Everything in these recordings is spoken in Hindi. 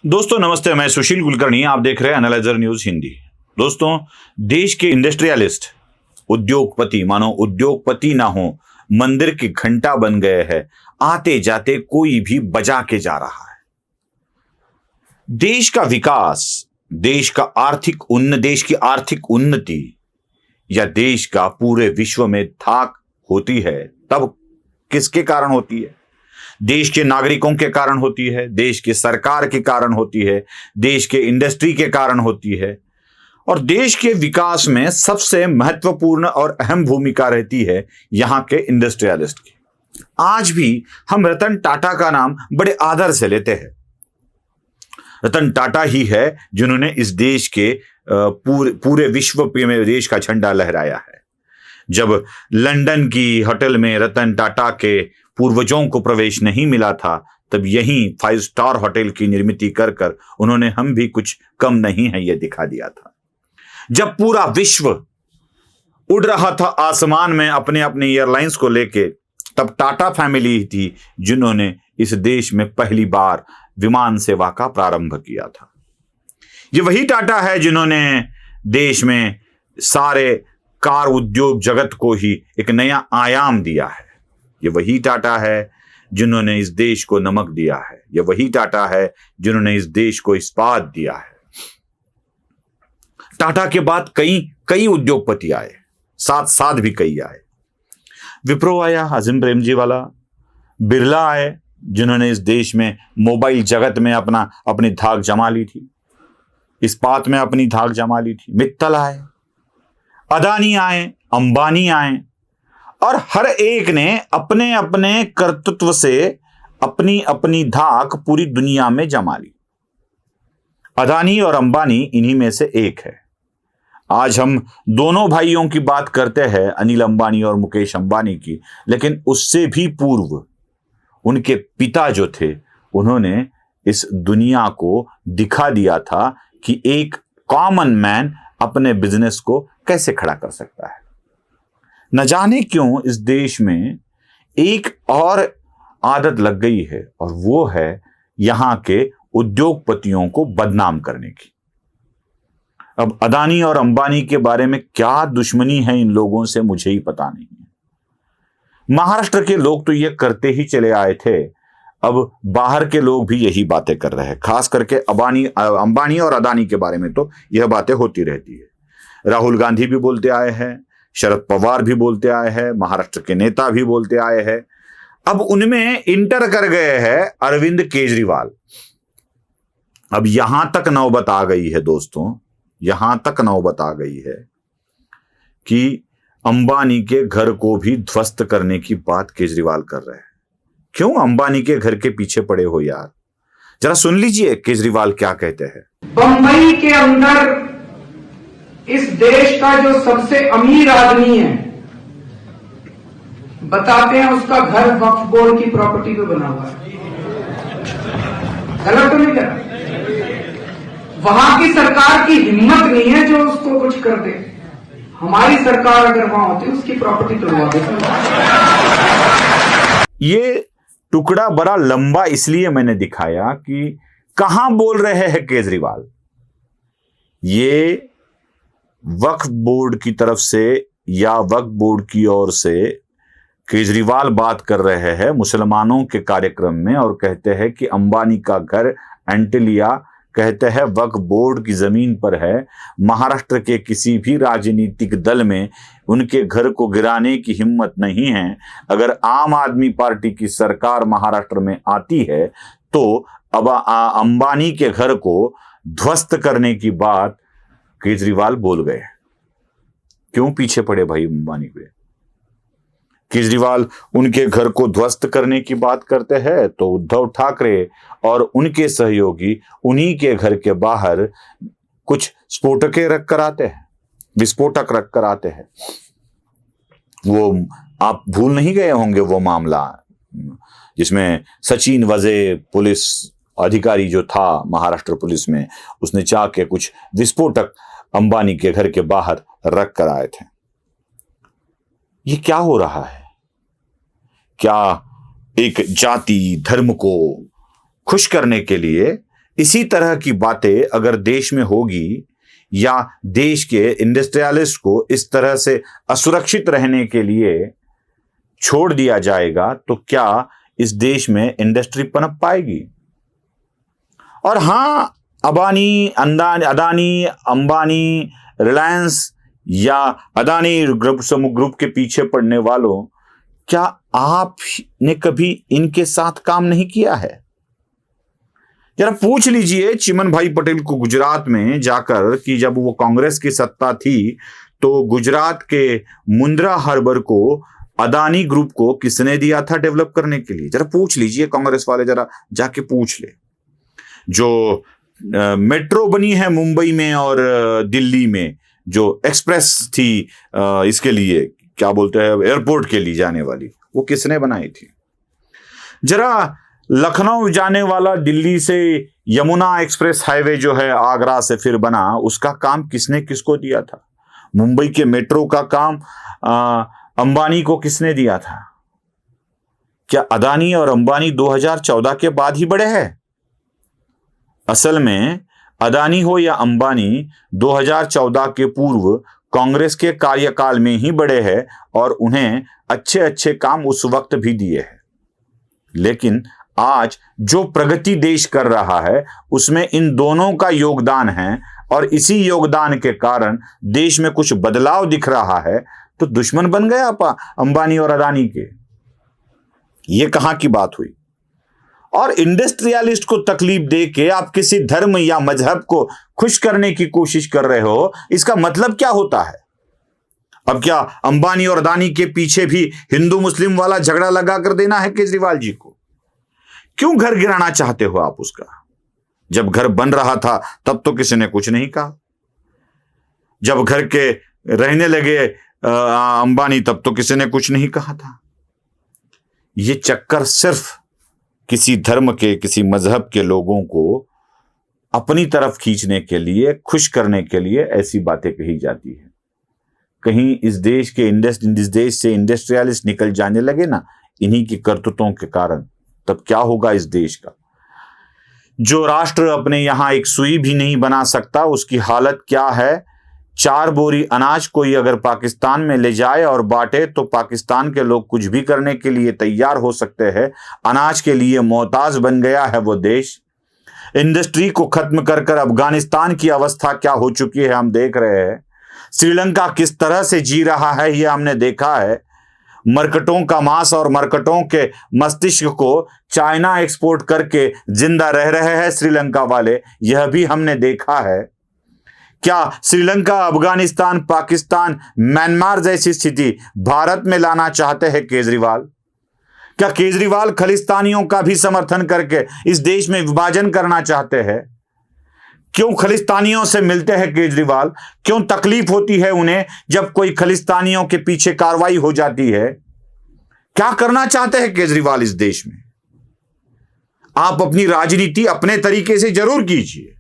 दोस्तों नमस्ते, मैं सुशील कुलकर्णी। आप देख रहे हैं एनालाइजर न्यूज हिंदी। दोस्तों, देश के इंडस्ट्रियलिस्ट, उद्योगपति, मानो उद्योगपति ना हो, मंदिर की घंटा बन गए हैं। आते जाते कोई भी बजा के जा रहा है। देश का विकास, देश की आर्थिक उन्नति या देश का पूरे विश्व में धाक होती है तब किसके कारण होती है? देश के नागरिकों के कारण होती है, देश की सरकार के कारण होती है, देश के इंडस्ट्री के कारण होती है। और देश के विकास में सबसे महत्वपूर्ण और अहम भूमिका रहती है यहां के इंडस्ट्रियलिस्ट की। आज भी हम रतन टाटा का नाम बड़े आदर से लेते हैं। रतन टाटा ही है जिन्होंने इस देश के पूरे विश्व में देश का झंडा लहराया है। जब लंदन की होटल में रतन टाटा के पूर्वजों को प्रवेश नहीं मिला था, तब यहीं 5 स्टार होटल की निर्मित कर उन्होंने हम भी कुछ कम नहीं है यह दिखा दिया था। जब पूरा विश्व उड़ रहा था आसमान में अपने अपने एयरलाइंस को लेके, तब टाटा फैमिली थी जिन्होंने इस देश में पहली बार विमान सेवा का प्रारंभ किया था। ये वही टाटा है जिन्होंने देश में सारे कार उद्योग जगत को ही एक नया आयाम दिया है। ये वही टाटा है जिन्होंने इस देश को नमक दिया है। ये वही टाटा है जिन्होंने इस देश को इस्पात दिया है। टाटा के बाद कई उद्योगपति आए, साथ भी कई आए। विप्रो आया, अजीम प्रेमजी वाला। बिरला आए जिन्होंने इस देश में मोबाइल जगत में अपनी धाक जमा ली थी, इस्पात में अपनी धाक जमा ली थी। मित्तल आए, अदानी आए, अंबानी आए, और हर एक ने अपने अपने कर्तृत्व से अपनी अपनी धाक पूरी दुनिया में जमा ली। अदानी और अंबानी इन्हीं में से एक है। आज हम दोनों भाइयों की बात करते हैं, अनिल अंबानी और मुकेश अंबानी की, लेकिन उससे भी पूर्व उनके पिता जो थे, उन्होंने इस दुनिया को दिखा दिया था कि एक कॉमन मैन अपने बिजनेस को कैसे खड़ा कर सकता है। न जाने क्यों इस देश में एक और आदत लग गई है, और वो है यहां के उद्योगपतियों को बदनाम करने की। अब अदानी और अंबानी के बारे में क्या दुश्मनी है इन लोगों से, मुझे ही पता नहीं है। महाराष्ट्र के लोग तो ये करते ही चले आए थे, अब बाहर के लोग भी यही बातें कर रहे हैं। खास करके अंबानी और अदानी के बारे में तो यह बातें होती रहती है। राहुल गांधी भी बोलते आए हैं, शरद पवार भी बोलते आए हैं, महाराष्ट्र के नेता भी बोलते आए हैं। अब उनमें इंटर कर गए हैं अरविंद केजरीवाल। अब यहां तक नौबत आ गई है दोस्तों, यहां तक नौबत आ गई है कि अंबानी के घर को भी ध्वस्त करने की बात केजरीवाल कर रहे हैं। क्यों अंबानी के घर के पीछे पड़े हो यार? जरा सुन लीजिए केजरीवाल क्या कहते हैं। बंबई के अंदर इस देश का जो सबसे अमीर आदमी है, बताते हैं उसका घर वक्फ बोर्ड की प्रॉपर्टी पे बना हुआ है। गलत तो नहीं करा? वहां की सरकार की हिम्मत नहीं है जो उसको कुछ कर दे। हमारी सरकार अगर वहां होती उसकी प्रॉपर्टी तोड़वा देती। ये टुकड़ा बड़ा लंबा इसलिए मैंने दिखाया कि कहां बोल रहे हैं केजरीवाल। ये वक्फ बोर्ड की तरफ से या वक्फ बोर्ड की ओर से केजरीवाल बात कर रहे हैं मुसलमानों के कार्यक्रम में, और कहते हैं कि अंबानी का घर एंटिलिया, कहते हैं वक्फ बोर्ड की जमीन पर है। महाराष्ट्र के किसी भी राजनीतिक दल में उनके घर को गिराने की हिम्मत नहीं है। अगर आम आदमी पार्टी की सरकार महाराष्ट्र में आती है तो अब अंबानी के घर को ध्वस्त करने की बात केजरीवाल बोल गए। क्यों पीछे पड़े भाई अंबानी पे? केजरीवाल उनके घर को ध्वस्त करने की बात करते हैं तो उद्धव ठाकरे और उनके सहयोगी उन्हीं के घर के बाहर कुछ स्फोटकें रख कर आते हैं, विस्फोटक रख कर आते हैं। वो आप भूल नहीं गए होंगे वो मामला जिसमें सचिन वजे पुलिस अधिकारी जो था महाराष्ट्र पुलिस में, उसने जाके कुछ विस्फोटक अंबानी के घर के बाहर रख कर आए थे। ये क्या हो रहा है? क्या एक जाति धर्म को खुश करने के लिए इसी तरह की बातें अगर देश में होगी या देश के इंडस्ट्रियलिस्ट को इस तरह से असुरक्षित रहने के लिए छोड़ दिया जाएगा तो क्या इस देश में इंडस्ट्री पनप पाएगी? और हां, अदानी, अंबानी, रिलायंस या अदानी ग्रुप के पीछे पड़ने वालों, क्या आपने कभी इनके साथ काम नहीं किया है? जरा पूछ लीजिए चिमन भाई पटेल को गुजरात में जाकर कि जब वो कांग्रेस की सत्ता थी तो गुजरात के मुंद्रा हार्बर को अदानी ग्रुप को किसने दिया था डेवलप करने के लिए? जरा पूछ लीजिए कांग्रेस वाले, जरा जाके पूछ ले। जो मेट्रो बनी है मुंबई में और दिल्ली में, जो एक्सप्रेस थी इसके लिए क्या बोलते हैं एयरपोर्ट के लिए जाने वाली, वो किसने बनाई थी? जरा लखनऊ जाने वाला दिल्ली से यमुना एक्सप्रेस हाईवे जो है आगरा से फिर बना, उसका काम किसने किसको दिया था? मुंबई के मेट्रो का काम अंबानी को किसने दिया था? क्या अदानी और अंबानी 2014 के बाद ही बढ़े हैं? असल में अदानी हो या अंबानी 2014 के पूर्व कांग्रेस के कार्यकाल में ही बढ़े हैं और उन्हें अच्छे अच्छे काम उस वक्त भी दिए हैं। लेकिन आज जो प्रगति देश कर रहा है उसमें इन दोनों का योगदान है और इसी योगदान के कारण देश में कुछ बदलाव दिख रहा है, तो दुश्मन बन गया अंबानी और अदानी के। ये कहां की बात हुई? और इंडस्ट्रियलिस्ट को तकलीफ दे के आप किसी धर्म या मजहब को खुश करने की कोशिश कर रहे हो, इसका मतलब क्या होता है? अब क्या अंबानी और अदानी के पीछे भी हिंदू मुस्लिम वाला झगड़ा लगा कर देना है केजरीवाल जी को? क्यों घर गिराना चाहते हो आप उसका? जब घर बन रहा था तब तो किसी ने कुछ नहीं कहा, जब घर के रहने लगे अंबानी तब तो किसी ने कुछ नहीं कहा था। ये चक्कर सिर्फ किसी धर्म के, किसी मजहब के लोगों को अपनी तरफ खींचने के लिए, खुश करने के लिए ऐसी बातें कही जाती है। कहीं इस देश से इंडस्ट्रियलिस्ट निकल जाने लगे ना इन्हीं की करतूतों के कारण, तब क्या होगा इस देश का? जो राष्ट्र अपने यहां एक सुई भी नहीं बना सकता उसकी हालत क्या है? 4 बोरी अनाज कोई अगर पाकिस्तान में ले जाए और बांटे तो पाकिस्तान के लोग कुछ भी करने के लिए तैयार हो सकते हैं। अनाज के लिए मोहताज बन गया है वो देश। इंडस्ट्री को खत्म कर कर अफगानिस्तान की अवस्था क्या हो चुकी है हम देख रहे हैं। श्रीलंका किस तरह से जी रहा है ये हमने देखा है। मरकटों का मांस और मरकटों के मस्तिष्क को चाइना एक्सपोर्ट करके जिंदा रह रहे हैं श्रीलंका वाले, यह भी हमने देखा है। क्या श्रीलंका, अफगानिस्तान, पाकिस्तान, म्यांमार जैसी स्थिति भारत में लाना चाहते हैं केजरीवाल? क्या केजरीवाल खलिस्तानियों का भी समर्थन करके इस देश में विभाजन करना चाहते हैं? क्यों खलिस्तानियों से मिलते हैं केजरीवाल? क्यों तकलीफ होती है उन्हें जब कोई खलिस्तानियों के पीछे कार्रवाई हो जाती है? क्या करना चाहते हैं केजरीवाल इस देश में? आप अपनी राजनीति अपने तरीके से जरूर कीजिए,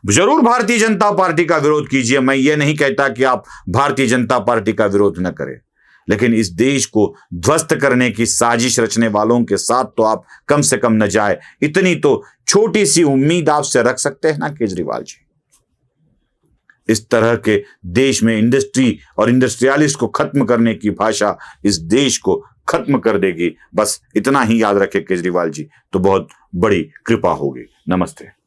जरूर भारतीय जनता पार्टी का विरोध कीजिए। मैं ये नहीं कहता कि आप भारतीय जनता पार्टी का विरोध न करें, लेकिन इस देश को ध्वस्त करने की साजिश रचने वालों के साथ तो आप कम से कम न जाए, इतनी तो छोटी सी उम्मीद आपसे रख सकते हैं ना केजरीवाल जी। इस तरह के देश में इंडस्ट्री और इंडस्ट्रियलिस्ट को खत्म करने की भाषा इस देश को खत्म कर देगी। बस इतना ही याद रखें केजरीवाल जी, तो बहुत बड़ी कृपा होगी। नमस्ते।